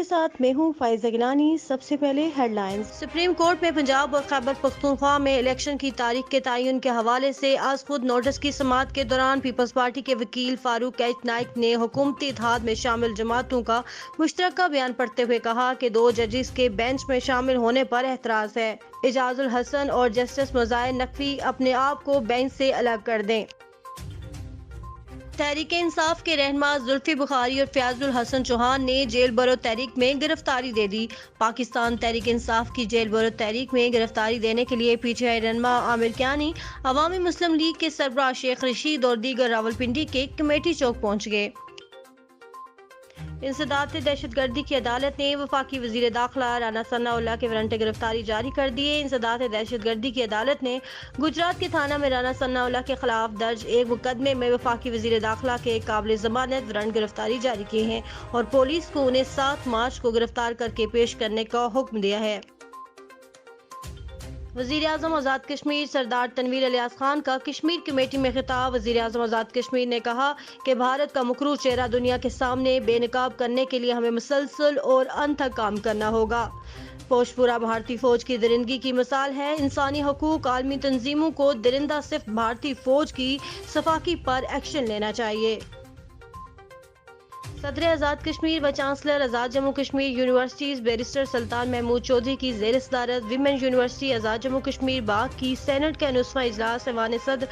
کے ساتھ میں ہوں فائزہ گیلانی۔ سب سے پہلے ہیڈ لائنز۔ سپریم کورٹ میں پنجاب اور خیبر پختونخوا میں الیکشن کی تاریخ کے تعین کے حوالے سے آج خود نوٹس کی سماعت کے دوران پیپلز پارٹی کے وکیل فاروق ایچ نائک نے حکومتی اتحاد میں شامل جماعتوں کا مشترکہ بیان پڑھتے ہوئے کہا کہ 2 ججز کے بینچ میں شامل ہونے پر اعتراض ہے۔ اعجاز الحسن اور جسٹس مظاہر نقوی اپنے آپ کو بینچ سے الگ کر دیں۔ تحریک انصاف کے رہنما زلفی بخاری اور فیاض الحسن چوہان نے جیل برو تحریک میں گرفتاری دے دی۔ پاکستان تحریک انصاف کی جیل برو تحریک میں گرفتاری دینے کے لیے پی ٹی آئی رہنما عامر کیانی، عوامی مسلم لیگ کے سربراہ شیخ رشید اور دیگر راولپنڈی کے کمیٹی چوک پہنچ گئے۔ انسداد دہشت گردی کی عدالت نے وفاقی وزیر داخلہ رانا ثناء اللہ کے وارنٹ گرفتاری جاری کر دیے۔ انسداد دہشت گردی کی عدالت نے گجرات کے تھانہ میں رانا ثناء اللہ کے خلاف درج ایک مقدمے میں وفاقی وزیر داخلہ کے قابل ضمانت وارنٹ گرفتاری جاری کیے ہیں اور پولیس کو انہیں 7 مارچ کو گرفتار کر کے پیش کرنے کا حکم دیا ہے۔ وزیر اعظم آزاد کشمیر سردار تنویر الیاس خان کا کشمیر کمیٹی میں خطاب۔ وزیر اعظم آزاد کشمیر نے کہا کہ بھارت کا مکروہ چہرہ دنیا کے سامنے بے نقاب کرنے کے لیے ہمیں مسلسل اور انتھک کام کرنا ہوگا۔ پوشپورہ بھارتی فوج کی درندگی کی مثال ہے۔ انسانی حقوق عالمی تنظیموں کو درندہ صرف بھارتی فوج کی صفاقی پر ایکشن لینا چاہیے۔ صدر آزاد کشمیر و چانسلر آزاد جموں کشمیر یونیورسٹیز بیرسٹر سلطان محمود چودھری کی زیر صدارت ویمن یونیورسٹی آزاد جموں کشمیر باغ کی سینٹ کا 19واں اجلاس ایوان صدر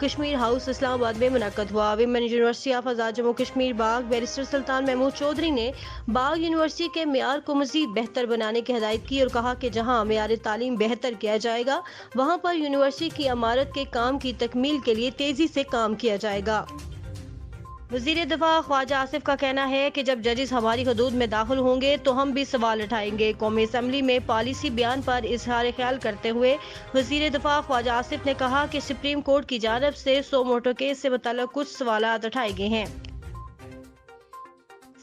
کشمیر ہاؤس اسلام آباد میں منعقد ہوا۔ Women university of Azad Jammu Kashmir Bagh barrister سلطان محمود چودھری نے باغ یونیورسٹی کے معیار کو مزید بہتر بنانے کی ہدایت کی اور کہا کہ جہاں معیار تعلیم بہتر کیا جائے گا وہاں پر یونیورسٹی کی عمارت کے کام کی تکمیل کے لیے تیزی سے کام کیا جائے گا۔ وزیر دفاع خواجہ آصف کا کہنا ہے کہ جب ججز ہماری حدود میں داخل ہوں گے تو ہم بھی سوال اٹھائیں گے۔ قومی اسمبلی میں پالیسی بیان پر اظہار خیال کرتے ہوئے وزیر دفاع خواجہ آصف نے کہا کہ سپریم کورٹ کی جانب سے سو موٹر کیس سے متعلق کچھ سوالات اٹھائے گئے ہیں۔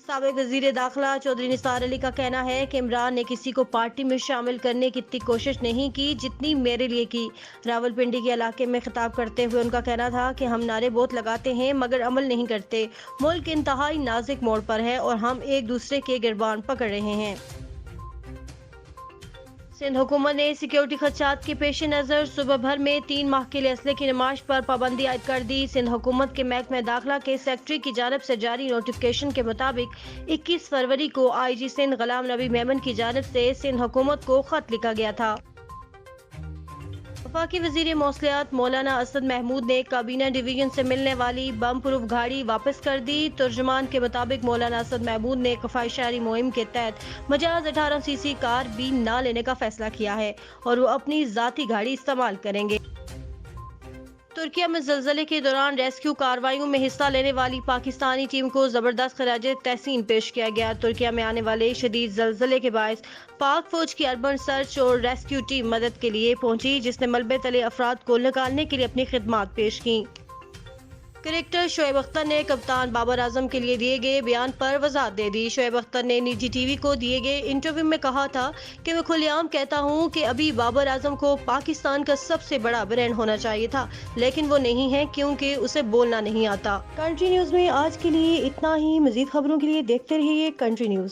سابق وزیر داخلہ چودھری نثار علی کا کہنا ہے کہ عمران نے کسی کو پارٹی میں شامل کرنے کی اتنی کوشش نہیں کی جتنی میرے لیے کی۔ راولپنڈی کے علاقے میں خطاب کرتے ہوئے ان کا کہنا تھا کہ ہم نعرے بہت لگاتے ہیں مگر عمل نہیں کرتے۔ ملک انتہائی نازک موڑ پر ہے اور ہم ایک دوسرے کے گربان پکڑ رہے ہیں۔ سندھ حکومت نے سیکیورٹی خدشات کے پیش نظر صوبہ بھر میں 3 ماہ کے لیے اسلحے کی نمائش پر پابندی عائد کر دی۔ سندھ حکومت کے محکمہ داخلہ کے سیکریٹری کی جانب سے جاری نوٹیفکیشن کے مطابق 21 فروری کو آئی جی سندھ غلام نبی میمن کی جانب سے سندھ حکومت کو خط لکھا گیا تھا۔ وفاقی وزیر موصلیات مولانا اسد محمود نے کابینہ ڈویژن سے ملنے والی بم پروف گاڑی واپس کر دی۔ ترجمان کے مطابق مولانا اسد محمود نے کفایت مہم کے تحت مجاز 18 سی سی کار بھی نہ لینے کا فیصلہ کیا ہے اور وہ اپنی ذاتی گاڑی استعمال کریں گے۔ ترکیہ میں زلزلے کے دوران ریسکیو کارروائیوں میں حصہ لینے والی پاکستانی ٹیم کو زبردست خراج تحسین پیش کیا گیا۔ ترکیہ میں آنے والے شدید زلزلے کے باعث پاک فوج کی اربن سرچ اور ریسکیو ٹیم مدد کے لیے پہنچی جس نے ملبے تلے افراد کو نکالنے کے لیے اپنی خدمات پیش کیں۔ کرکٹر شعیب اختر نے کپتان بابر اعظم کے لیے دیے گئے بیان پر وضاحت دے دی۔ شعیب اختر نے نجی ٹی وی کو دیے گئے انٹرویو میں کہا تھا کہ میں کھلے عام کہتا ہوں کہ ابھی بابر اعظم کو پاکستان کا سب سے بڑا برانڈ ہونا چاہیے تھا لیکن وہ نہیں ہے کیونکہ اسے بولنا نہیں آتا۔ کنٹری نیوز میں آج کے لیے اتنا ہی۔ مزید خبروں کے لیے دیکھتے رہیے کنٹری نیوز۔